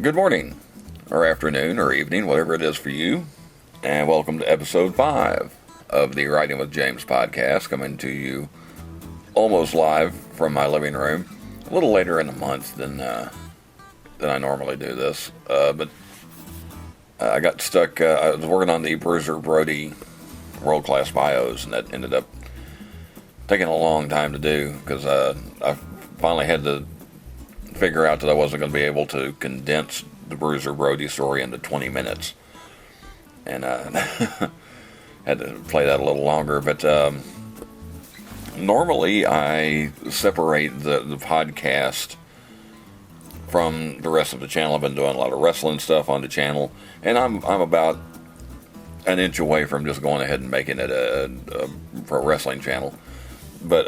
Good morning, or afternoon, or evening, whatever it is for you, and welcome to episode 5 of the Writing with James podcast, coming to you almost live from my living room, a little later in the month than I normally do this, but I got stuck. I was working on the Bruiser Brody world-class bios, and that ended up taking a long time to do because I finally had to figure out that I wasn't going to be able to condense the Bruiser Brody story into 20 minutes, and had to play that a little longer. But normally I separate the podcast from the rest of the channel. I've been doing a lot of wrestling stuff on the channel, and I'm about an inch away from just going ahead and making it a pro wrestling channel. But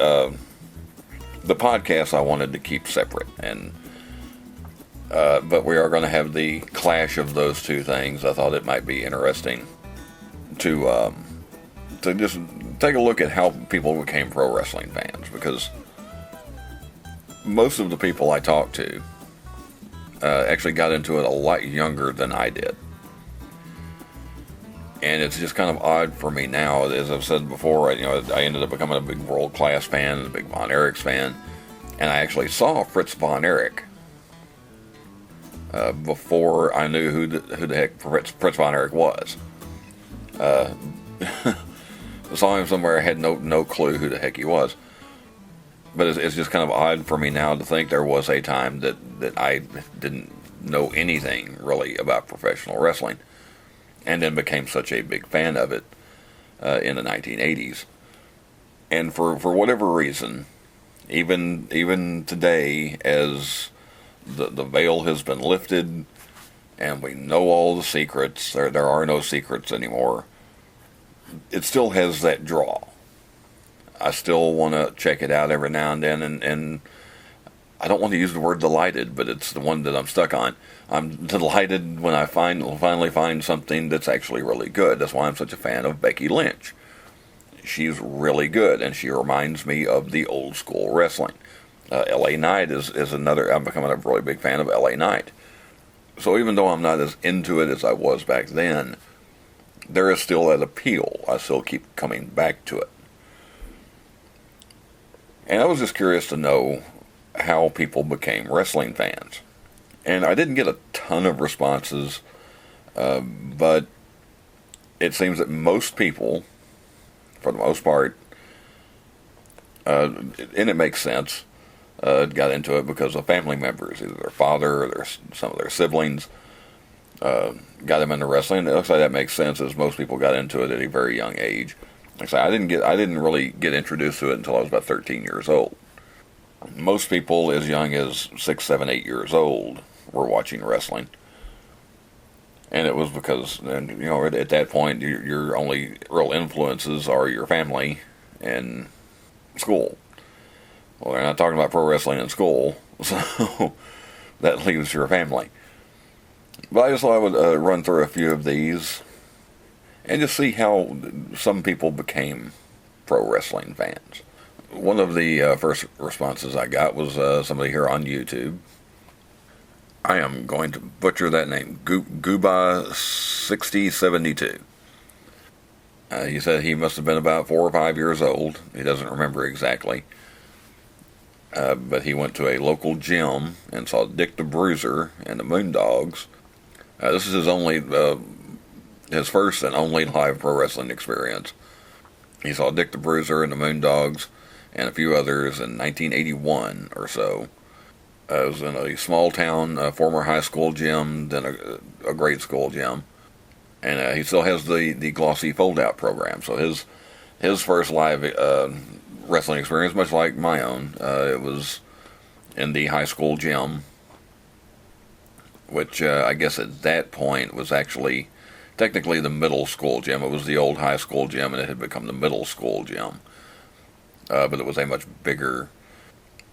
the podcast I wanted to keep separate, and but we are going to have the clash of those two things. I thought it might be interesting to just take a look at how people became pro wrestling fans, because most of the people I talked to actually got into it a lot younger than I did. And it's just kind of odd for me now, as I've said before. I ended up becoming a big world-class fan, a big Von Erichs fan, and I actually saw Fritz Von Erich before I knew who the heck Fritz Von Erich was. I saw him somewhere. I had no clue who the heck he was. But it's just kind of odd for me now to think there was a time that I didn't know anything really about professional wrestling, and then became such a big fan of it in the 1980s. And for whatever reason, even today, as the veil has been lifted and we know all the secrets, there are no secrets anymore, it still has that draw. I still want to check it out every now and then, and I don't want to use the word delighted, but it's the one that I'm stuck on. I'm delighted when I finally find something that's actually really good. That's why I'm such a fan of Becky Lynch. She's really good, and she reminds me of the old school wrestling. LA Knight is another. I'm becoming a really big fan of LA Knight. So even though I'm not as into it as I was back then, there is still that appeal. I still keep coming back to it. And I was just curious to know how people became wrestling fans. And I didn't get a ton of responses, but it seems that most people, for the most part, and it makes sense, got into it because of family members, either their father or some of their siblings got them into wrestling. It looks like that makes sense, as most people got into it at a very young age. Like I say, I didn't really get introduced to it until I was about 13 years old. Most people as young as 6, 7, 8 years old were watching wrestling. And it was because, at that point, your only real influences are your family and school. Well, they're not talking about pro wrestling in school, so that leaves your family. But I just thought I would run through a few of these and just see how some people became pro wrestling fans. One of the first responses I got was somebody here on YouTube. I am going to butcher that name, Gooba6072. He said he must have been about 4 or 5 years old. He doesn't remember exactly. But he went to a local gym and saw Dick the Bruiser and the Moondogs. This is his first and only live pro wrestling experience. He saw Dick the Bruiser and the Moondogs and a few others in 1981 or so. It was in a small town, former high school gym, then a grade school gym. And he still has the glossy fold-out program. So his first live wrestling experience, much like my own, it was in the high school gym, which I guess at that point was actually technically the middle school gym. It was the old high school gym, and it had become the middle school gym. But it was a much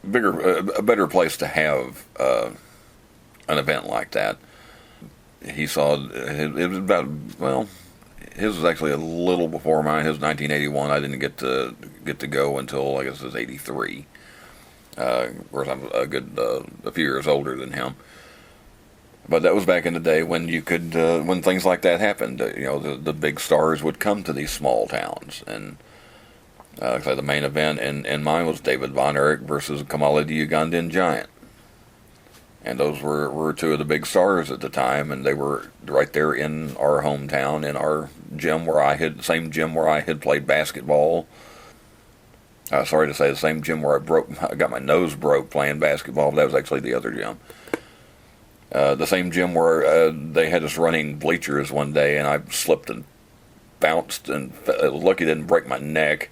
a better place to have an event like that. He saw it was about, well, his was actually a little before mine. His was 1981. I didn't get to go until I guess it was 83. Of course, I'm a few years older than him. But that was back in the day when you could, when things like that happened. The big stars would come to these small towns, and so the main event in mine was David Von Erich versus Kamala the Ugandan Giant, and those were two of the big stars at the time, and they were right there in our hometown, in our gym same gym where I had played basketball. Sorry to say, the same gym where I got my nose broke playing basketball. But that was actually the other gym. The same gym where they had us running bleachers one day, and I slipped and bounced, and lucky I didn't break my neck.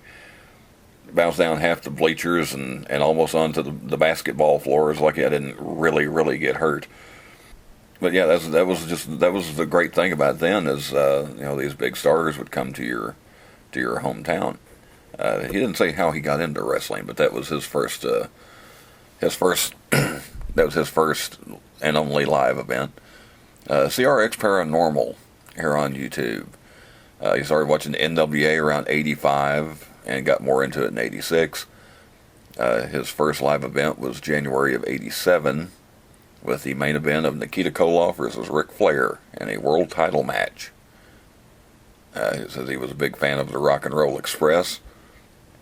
Bounced down half the bleachers and almost onto the basketball floor. It was lucky I didn't really get hurt. But yeah, that was the great thing about then is these big stars would come to your hometown. He didn't say how he got into wrestling, but that was his first that was his first and only live event. CRX Paranormal here on YouTube. He started watching the NWA around 85 and got more into it in 86. His first live event was January of 87 with the main event of Nikita Koloff versus Ric Flair in a world title match. He says he was a big fan of the Rock and Roll Express.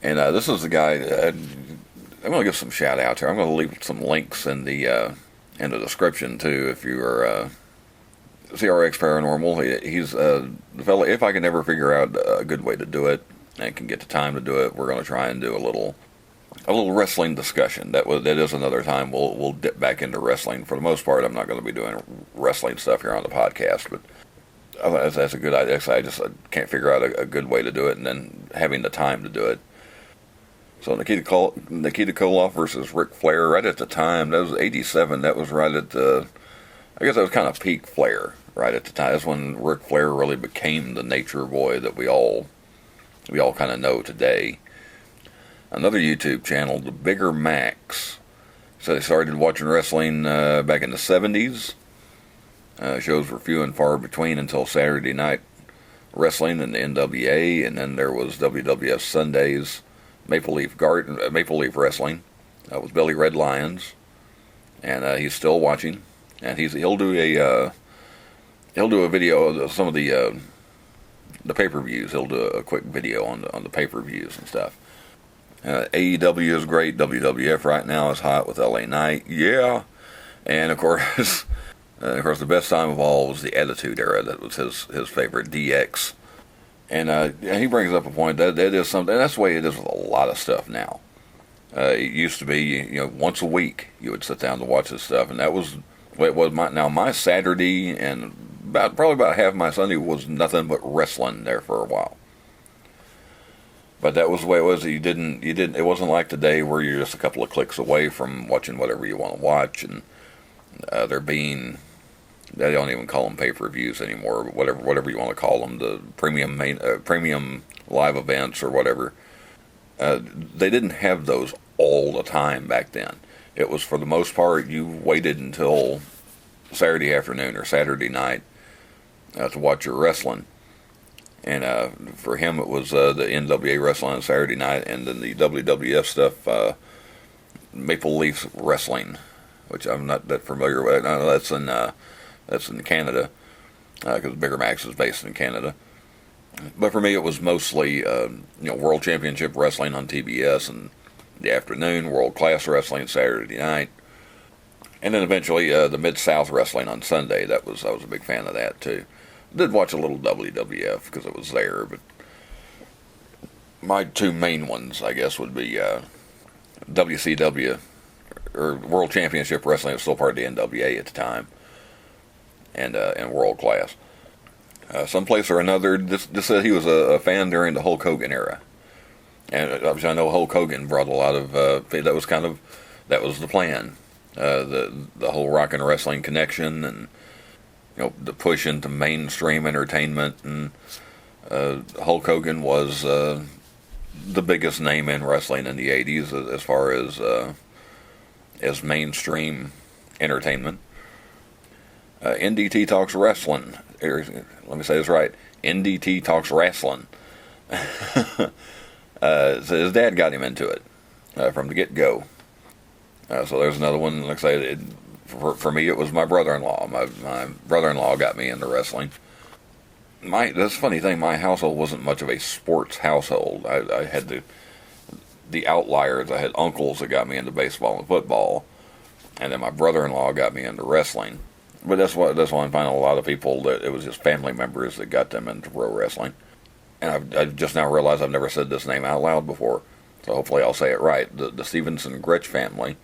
And this is the guy, I'm going to give some shout outs here. I'm going to leave some links in the description too if you are CRX Paranormal. He's the fella, if I can ever figure out a good way to do it and can get the time to do it, we're going to try and do a little wrestling discussion. That is another time we'll dip back into wrestling. For the most part, I'm not going to be doing wrestling stuff here on the podcast, but that's a good idea. I can't figure out a good way to do it, and then having the time to do it. So Nikita Koloff versus Ric Flair, right at the time, that was 87. That was right at I guess that was kind of peak Flair right at the time. That's when Ric Flair really became the nature boy that we all kind of know today. Another YouTube channel, The Bigger Max. So they started watching wrestling back in the 70s. Shows were few and far between until Saturday Night Wrestling and the NWA, and then there was WWF Sundays, Maple Leaf Wrestling. That was Billy Red Lions, and he's still watching. And he'll do a video of some of the pay-per-views. He'll do a quick video on the pay-per-views and stuff. AEW is great. WWF right now is hot with LA Knight. Yeah. And of course, the best time of all was the Attitude Era. That was his favorite, DX. And he brings up a point that is something. That's the way it is with a lot of stuff now. It used to be, once a week you would sit down to watch this stuff, and that was the way it was. My Saturday and probably about half my Sunday was nothing but wrestling there for a while. But that was the way it was. It wasn't like today where you're just a couple of clicks away from watching whatever you want to watch, and they don't even call them pay-per-views anymore, but whatever you want to call them, the premium live events or whatever. They didn't have those all the time back then. It was, for the most part, you waited until Saturday afternoon or Saturday night to watch your wrestling. And for him, it was the NWA wrestling on Saturday night, and then the WWF stuff, Maple Leaf Wrestling, which I'm not that familiar with. No, that's in Canada, because Bigger Max is based in Canada. But for me, it was mostly World Championship Wrestling on TBS in the afternoon, World Class Wrestling Saturday night, and then eventually the Mid-South Wrestling on Sunday. I was a big fan of that too. Did watch a little WWF because it was there, but my two main ones, I guess, would be WCW, or World Championship Wrestling. It was still part of the NWA at the time, and World Class. Someplace or another, this said he was a fan during the Hulk Hogan era, and obviously I know Hulk Hogan brought a lot of that was the plan, the whole rock and wrestling connection, and the push into mainstream entertainment, and Hulk Hogan was the biggest name in wrestling in the 80s as far as mainstream entertainment. NDT Talks Wrestling. Let me say this right. NDT Talks Wrestling. So his dad got him into it from the get-go. So there's another one. Like I say, For me, it was my brother-in-law. My brother-in-law got me into wrestling. That's a funny thing. My household wasn't much of a sports household. I had the outliers. I had uncles that got me into baseball and football, and then my brother-in-law got me into wrestling. But that's why I find a lot of people that it was just family members that got them into pro wrestling. And I've just now realized I've never said this name out loud before, so hopefully I'll say it right. The Stevenson Gretsch family,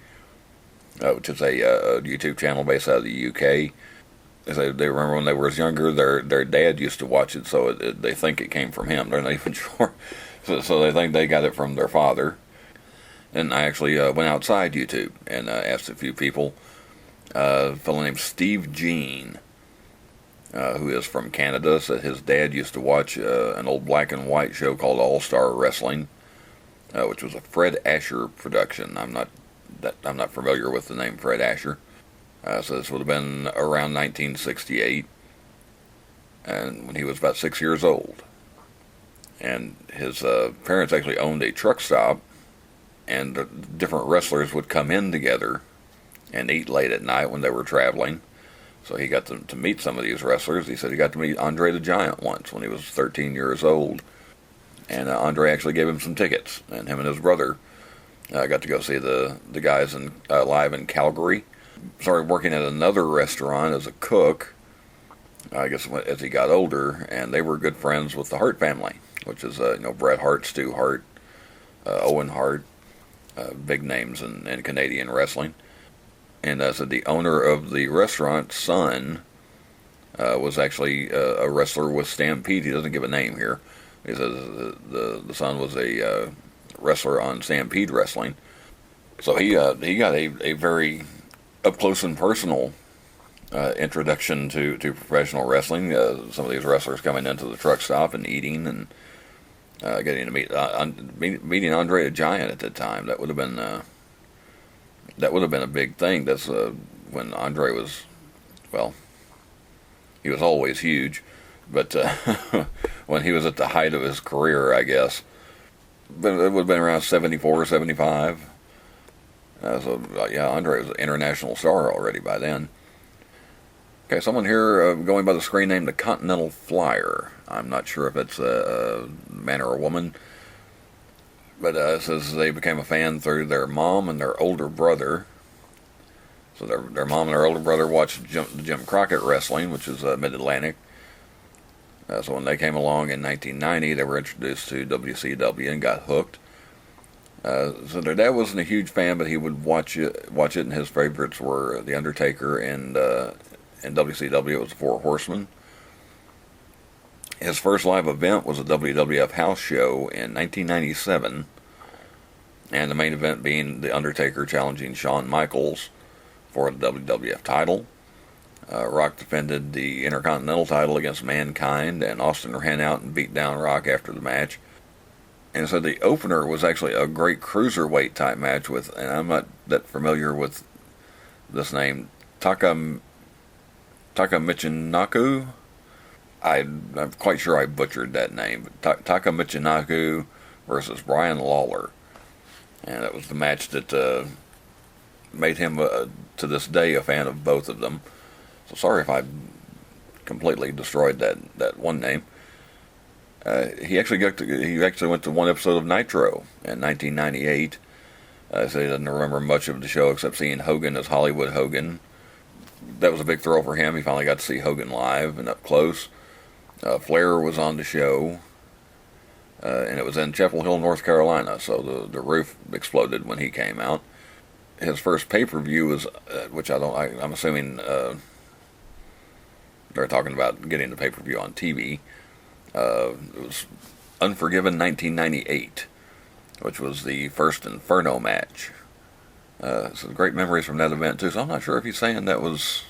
which is a YouTube channel based out of the UK. They remember when they were younger, their dad used to watch it, so they think it came from him. They're not even sure. So they think they got it from their father. And I actually went outside YouTube and asked a few people. A fellow named Steve Jean, who is from Canada, said his dad used to watch an old black and white show called All Star Wrestling, which was a Fred Asher production. I'm not familiar with the name Fred Asher. So this would have been around 1968, and when he was about 6 years old. And his parents actually owned a truck stop, and the different wrestlers would come in together and eat late at night when they were traveling. So he got to meet some of these wrestlers. He said he got to meet Andre the Giant once when he was 13 years old. And Andre actually gave him some tickets. And him and his brother got to go see the guys live in Calgary. Started working at another restaurant as a cook, I guess, as he got older. And they were good friends with the Hart family, which is Bret Hart, Stu Hart, Owen Hart, big names in Canadian wrestling. And so the owner of the restaurant's son was actually a wrestler with Stampede. He doesn't give a name here. He says the son was a wrestler on Stampede Wrestling. So he got a very up close and personal introduction to professional wrestling. Some of these wrestlers coming into the truck stop and eating and getting to meeting Andre the Giant at that time. That would have been a big thing. That's when Andre was, well, he was always huge, but when he was at the height of his career, I guess. But it would have been around 74, 75. Andre was an international star already by then. Okay, someone here going by the screen name the Continental Flyer. I'm not sure if it's a man or a woman. But it says they became a fan through their mom and their older brother. So their mom and their older brother watched Jim Crockett Wrestling, which is Mid-Atlantic. So when they came along in 1990, they were introduced to WCW and got hooked. So their dad wasn't a huge fan, but he would watch it, and his favorites were The Undertaker and WCW. It was the Four Horsemen. His first live event was a WWF house show in 1997, and the main event being The Undertaker challenging Shawn Michaels for the WWF title. Rock defended the Intercontinental title against Mankind, and Austin ran out and beat down Rock after the match. And so the opener was actually a great cruiserweight type match with, and I'm not that familiar with this name, Taka Michinoku. I'm quite sure I butchered that name. Taka Michinoku versus Brian Lawler. And it was the match that made him, to this day, a fan of both of them. So sorry if I completely destroyed that one name. He actually went to one episode of Nitro in 1998. So he doesn't remember much of the show except seeing Hogan as Hollywood Hogan. That was a big thrill for him. He finally got to see Hogan live and up close. Flair was on the show, and it was in Chapel Hill, North Carolina, so the roof exploded when he came out. His first pay-per-view was, which I'm assuming they're talking about getting the pay-per-view on TV. It was Unforgiven 1998, which was the first Inferno match. So great memories from that event too. So I'm not sure if he's saying if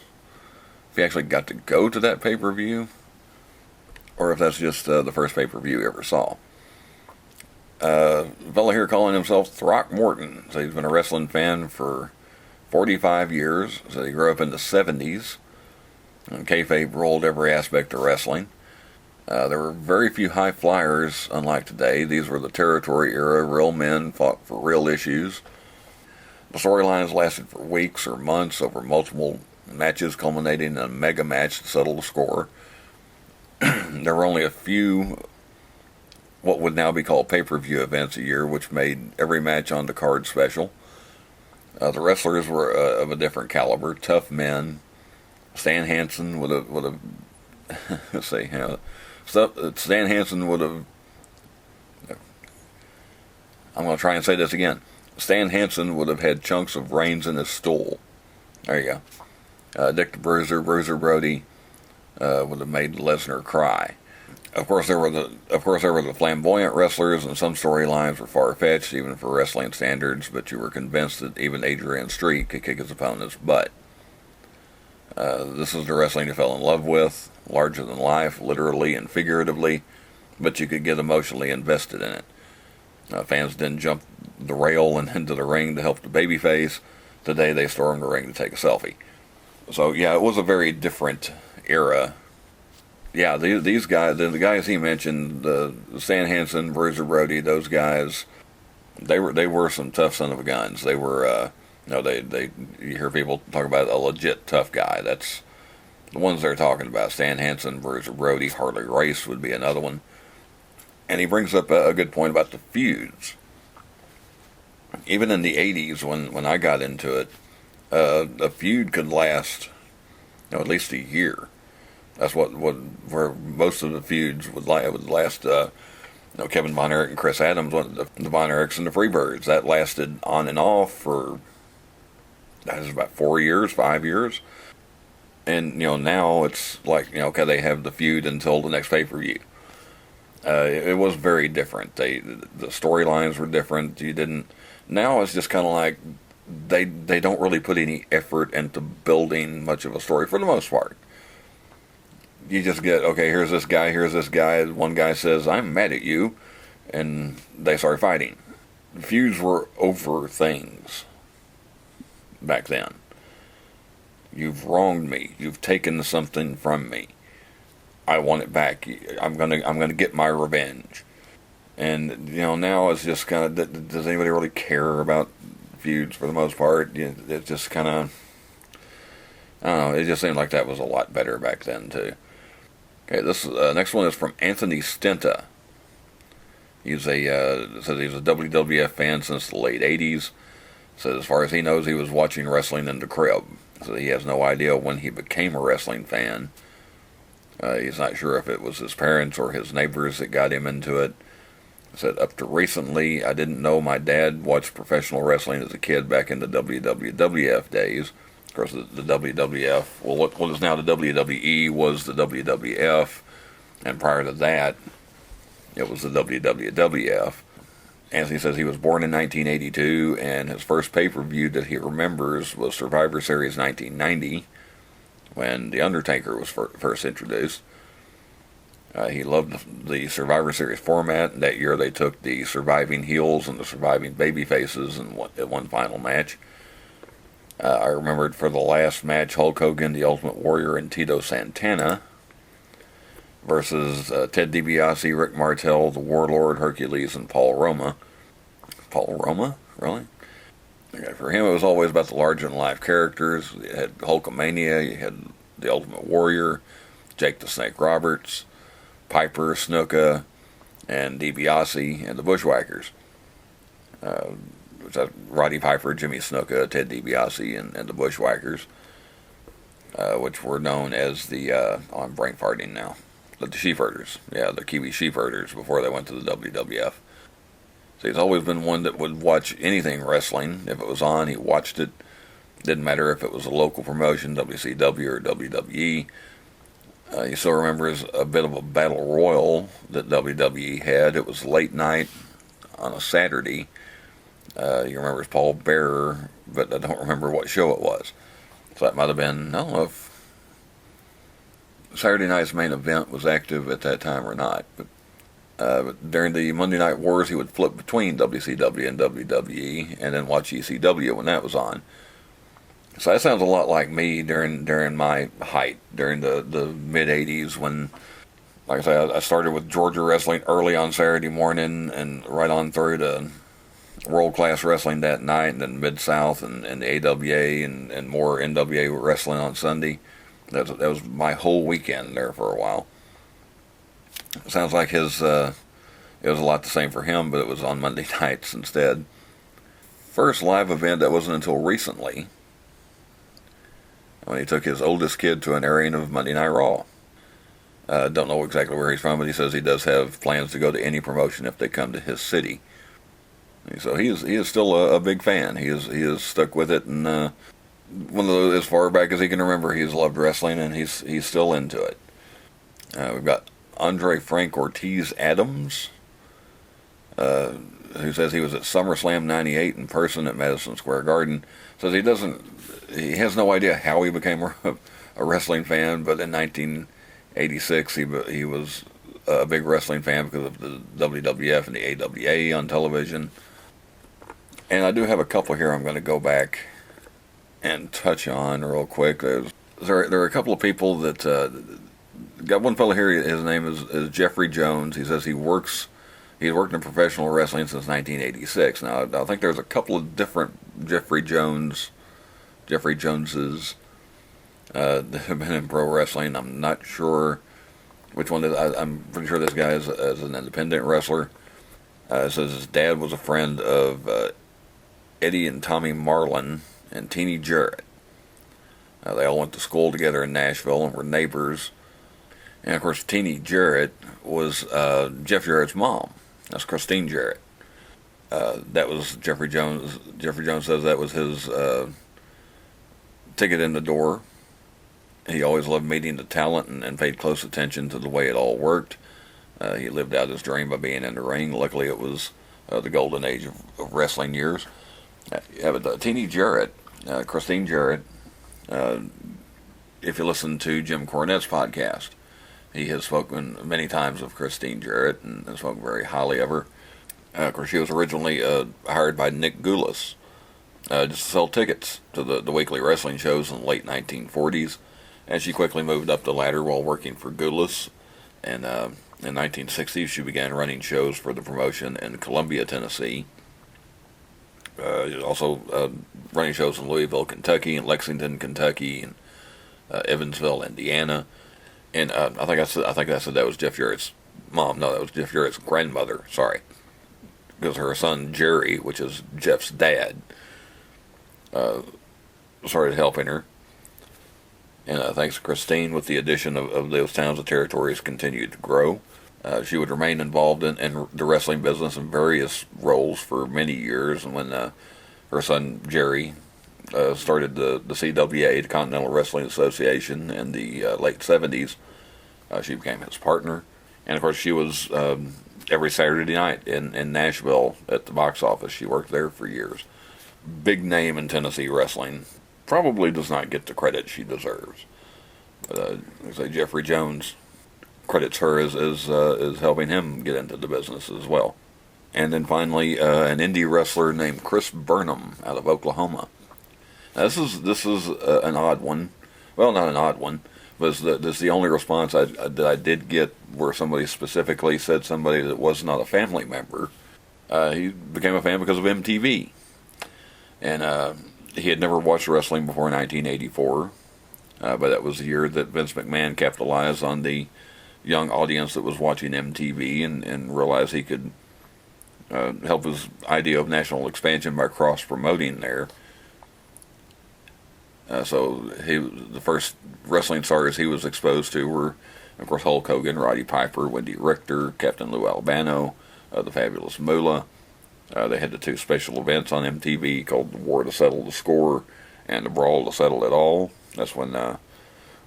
he actually got to go to that pay-per-view, or if that's just the first pay-per-view he ever saw. A fellow here calling himself Throckmorton. So he's been a wrestling fan for 45 years. So he grew up in the 70s. And kayfabe rolled every aspect of wrestling. There were very few high flyers, unlike today. These were the territory era. Real men fought for real issues. The storylines lasted for weeks or months over multiple matches, culminating in a mega match to settle the score. There were only a few what would now be called pay-per-view events a year, which made every match on the card special. The wrestlers were of a different caliber, tough men. Stan Hansen would have let's see, Stan Hansen would have. I'm going to try and say this again. Stan Hansen would have had chunks of brains in his stool. There you go. Dick the Bruiser Brody would have made Lesnar cry. Of course, there were the flamboyant wrestlers, and some storylines were far-fetched, even for wrestling standards. But you were convinced that even Adrian Street could kick his opponent's butt. This is the wrestling you fell in love with, larger than life, literally and figuratively, but you could get emotionally invested in it. Fans didn't jump the rail and into the ring to help the babyface. Today they storm the ring to take a selfie. So yeah, it was a very different era. Yeah, these guys, the guys he mentioned, the Stan Hansen, Bruiser Brody, those guys, they were some tough son of a guns. They were, you hear people talk about a legit tough guy. That's the ones they're talking about. Stan Hansen, Bruiser Brody, Harley Race would be another one. And he brings up a good point about the feuds. Even in the 80s, when I got into it, a feud could last, at least a year. That's where most of the feuds would last. Kevin Von Erich and Chris Adams, the Von Erichs and the Freebirds, that lasted on and off for that is about 4 years, 5 years. And now it's like okay, they have the feud until the next pay-per-view. It was very different. The storylines were different. Now it's just kind of like they don't really put any effort into building much of a story for the most part. You just get, okay, here's this guy. One guy says, I'm mad at you, and they start fighting. Feuds were over things back then. You've wronged me. You've taken something from me. I want it back. I'm gonna get my revenge. And now it's just kind of, does anybody really care about feuds for the most part? It's just kind of, I don't know. It just seemed like that was a lot better back then too. Okay, this next one is from Anthony Stenta. Says he's a WWF fan since the late 80s. Says as far as he knows, he was watching wrestling in the crib. So he has no idea when he became a wrestling fan. He's not sure if it was his parents or his neighbors that got him into it. Said up to recently, I didn't know my dad watched professional wrestling as a kid back in the WWF days. Of course, the WWF, well, what is now the WWE was the WWF, and prior to that, it was the WWF. Anthony says he was born in 1982, and his first pay-per-view that he remembers was Survivor Series 1990, when The Undertaker was first introduced. He loved the Survivor Series format. That year they took the surviving heels and the surviving baby faces in one final match. I remembered for the last match, Hulk Hogan, the Ultimate Warrior, and Tito Santana versus Ted DiBiase, Rick Martel, the Warlord, Hercules, and Paul Roma. Paul Roma? Really? Okay, for him, it was always about the larger-than-life characters. You had Hulkamania, you had the Ultimate Warrior, Jake the Snake Roberts, Piper, Snuka, and DiBiase, and the Bushwhackers. Roddy Piper, Jimmy Snuka, Ted DiBiase, and the Bushwhackers, which were known as the, I'm brain farting now, the Sheepherders. Yeah, the Kiwi Sheepherders before they went to the WWF. So he's always been one that would watch anything wrestling. If it was on, he watched it. Didn't matter if it was a local promotion, WCW or WWE. You still remember a bit of a battle royal that WWE had. It was late night on a Saturday. You remember it's Paul Bearer, but I don't remember what show it was. So that might have been, I don't know if Saturday Night's Main Event was active at that time or not. But during the Monday Night Wars, he would flip between WCW and WWE and then watch ECW when that was on. So that sounds a lot like me during my height, during the mid-'80s when, like I say, I started with Georgia wrestling early on Saturday morning and right on through to World Class Wrestling that night, and then Mid-South and the AWA and more NWA wrestling on Sunday. That was my whole weekend there for a while. Sounds like it was a lot the same for him, but it was on Monday nights instead. First live event that wasn't until recently, when he took his oldest kid to an airing of Monday Night Raw. Don't know exactly where he's from, but he says he does have plans to go to any promotion if they come to his city. So he is still a big fan. He is stuck with it, and one of those, as far back as he can remember, he's loved wrestling, and he's still into it. We've got Andre Frank Ortiz Adams, who says he was at SummerSlam '98 in person at Madison Square Garden. Says he has no idea how he became a wrestling fan, but in 1986 he was a big wrestling fan because of the WWF and the AWA on television. And I do have a couple here I'm going to go back and touch on real quick. There are a couple of people that got one fellow here. His name is Jeffrey Jones. He says he's worked in professional wrestling since 1986. Now I think there's a couple of different Jeffrey Joneses that have been in pro wrestling. I'm not sure which one. I'm pretty sure this guy is an independent wrestler. It says his dad was a friend of Eddie and Tommy Marlin and Teenie Jarrett. They all went to school together in Nashville and were neighbors. And of course, Teenie Jarrett was Jeff Jarrett's mom. That's Christine Jarrett. That was Jeffrey Jones. Jeffrey Jones says that was his ticket in the door. He always loved meeting the talent and paid close attention to the way it all worked. He lived out his dream by being in the ring. Luckily, it was the golden age of wrestling years. Yeah, but Teenie Jarrett, Christine Jarrett, if you listen to Jim Cornette's podcast, he has spoken many times of Christine Jarrett and spoken very highly of her. Of course, she was originally hired by Nick Goulas just to sell tickets to the weekly wrestling shows in the late 1940s, and she quickly moved up the ladder while working for Goulas. And in 1960s, she began running shows for the promotion in Columbia, Tennessee. Also running shows in Louisville, Kentucky, and Lexington, Kentucky, and Evansville, Indiana. And I think I said that was Jeff Jarrett's mom. No, that was Jeff Jarrett's grandmother. Sorry, because her son Jerry, which is Jeff's dad, started helping her. And thanks to Christine, with the addition of those towns, the territories continued to grow. She would remain involved in the wrestling business in various roles for many years. And when her son Jerry started the CWA, the Continental Wrestling Association, in the late 70s, she became his partner. And of course, she was every Saturday night in Nashville at the box office. She worked there for years. Big name in Tennessee wrestling. Probably does not get the credit she deserves. But I say Jeffrey Jones credits her as helping him get into the business as well. And then finally, an indie wrestler named Chris Burnham out of Oklahoma. Now, this is an odd one. Well, not an odd one, but this is the only response that I did get where somebody specifically said somebody that was not a family member. He became a fan because of MTV. And he had never watched wrestling before 1984. But that was the year that Vince McMahon capitalized on the young audience that was watching MTV and realized he could help his idea of national expansion by cross-promoting there. So the first wrestling stars he was exposed to were, of course, Hulk Hogan, Roddy Piper, Wendy Richter, Captain Lou Albano, the Fabulous Moolah. They had the two special events on MTV called the War to Settle the Score and the Brawl to Settle It All. That's when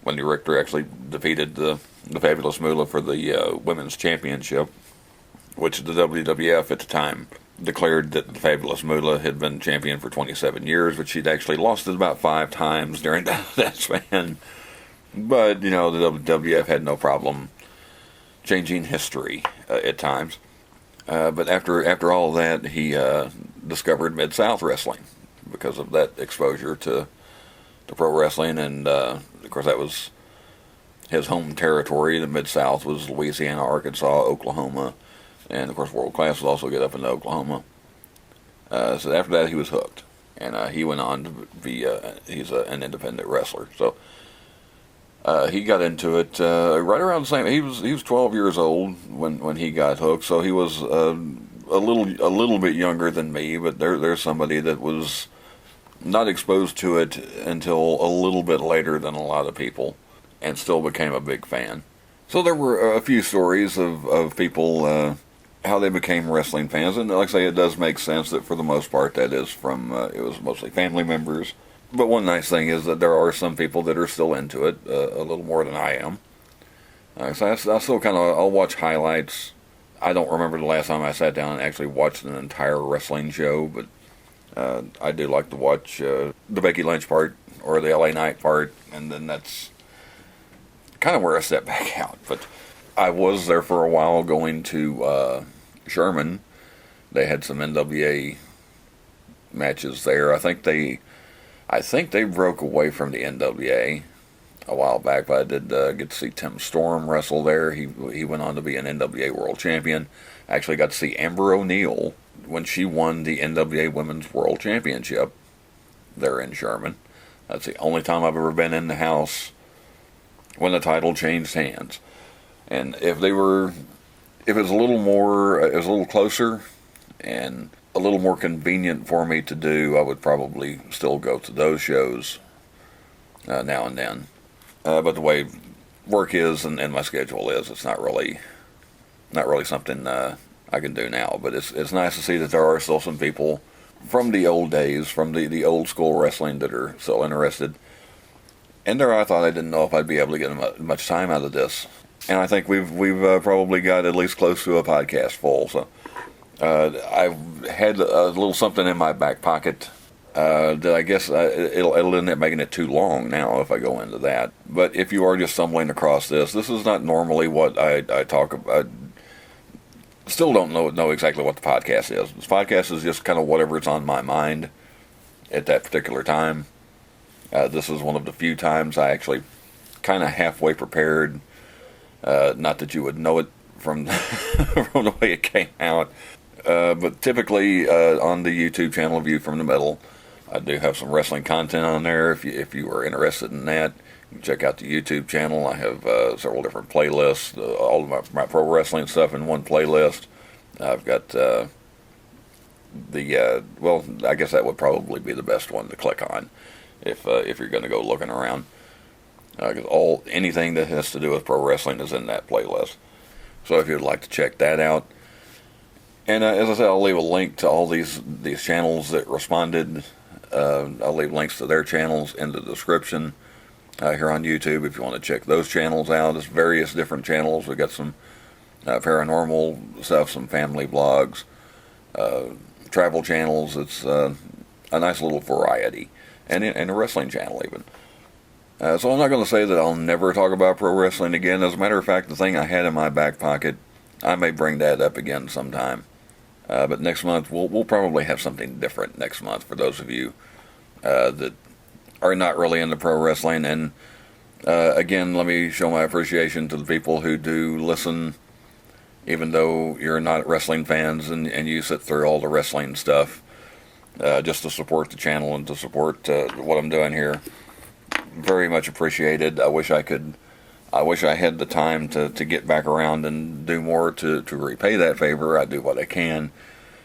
Wendy Richter actually defeated the Fabulous Moolah for the Women's Championship, which the WWF at the time declared that the Fabulous Moolah had been champion for 27 years, but she'd actually lost it about 5 times during that span. But, the WWF had no problem changing history at times. But after all that, he discovered Mid-South wrestling because of that exposure to pro wrestling, and of course that was his home territory. The Mid-South was Louisiana, Arkansas, Oklahoma, and of course World Class was also get up into Oklahoma. So after that, he was hooked, and he went on to be he's an independent wrestler. So he got into it right around the same. He was 12 years old when he got hooked. So he was a little bit younger than me. But there's somebody that was not exposed to it until a little bit later than a lot of people, and still became a big fan. So there were a few stories of people how they became wrestling fans, and like I say, it does make sense that for the most part that is from it was mostly family members. But one nice thing is that there are some people that are still into it a little more than I am. So I still I'll watch highlights. I don't remember the last time I sat down and actually watched an entire wrestling show, but I do like to watch the Becky Lynch part or the LA Knight part, and then that's kind of where I step back out. But I was there for a while going to Sherman. They had some NWA matches there. I think they broke away from the NWA a while back, but I did get to see Tim Storm wrestle there. He went on to be an NWA World Champion. I actually got to see Amber O'Neal when she won the NWA Women's World Championship there in Sherman. That's the only time I've ever been in the house when the title changed hands. And if it was a little closer and a little more convenient for me to do, I would probably still go to those shows now and then. But the way work is and my schedule is, it's not really something I can do now. But it's nice to see that there are still some people from the old days, from the old school wrestling, that are still interested. And there, I thought I didn't know if I'd be able to get much time out of this. And I think we've probably got at least close to a podcast full. So I've had a little something in my back pocket that I guess it'll end up making it too long now if I go into that. But if you are just stumbling across this is not normally what I talk about. I still don't know exactly what the podcast is. This podcast is just kind of whatever's on my mind at that particular time. This is one of the few times I actually kind of halfway prepared. Not that you would know it from from the way it came out. But typically on the YouTube channel View from the Middle, I do have some wrestling content on there. If you are interested in that, you can check out the YouTube channel. I have several different playlists, all of my pro wrestling stuff in one playlist. I've got well, I guess that would probably be the best one to click on if you're going to go looking around. Because anything that has to do with pro wrestling is in that playlist. So if you'd like to check that out. And as I said, I'll leave a link to all these channels that responded. I'll leave links to their channels in the description here on YouTube if you want to check those channels out. There's various different channels. We've got some paranormal stuff, some family vlogs, travel channels. It's a nice little variety. And a wrestling channel even. So I'm not going to say that I'll never talk about pro wrestling again. As a matter of fact, the thing I had in my back pocket, I may bring that up again sometime. But next month, we'll probably have something different next month for those of you that are not really into pro wrestling. And again, let me show my appreciation to the people who do listen, even though you're not wrestling fans and you sit through all the wrestling stuff just to support the channel and to support what I'm doing here. Very much appreciated. I wish I had the time to get back around and do more to repay that favor. I do what I can.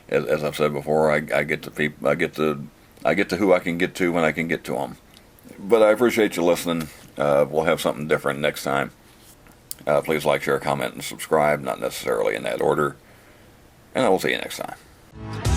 As I've said before, I get to people. I get to who I can get to when I can get to them. But I appreciate you listening. We'll have something different next time. Please like, share, comment, and subscribe. Not necessarily in that order. And I will see you next time.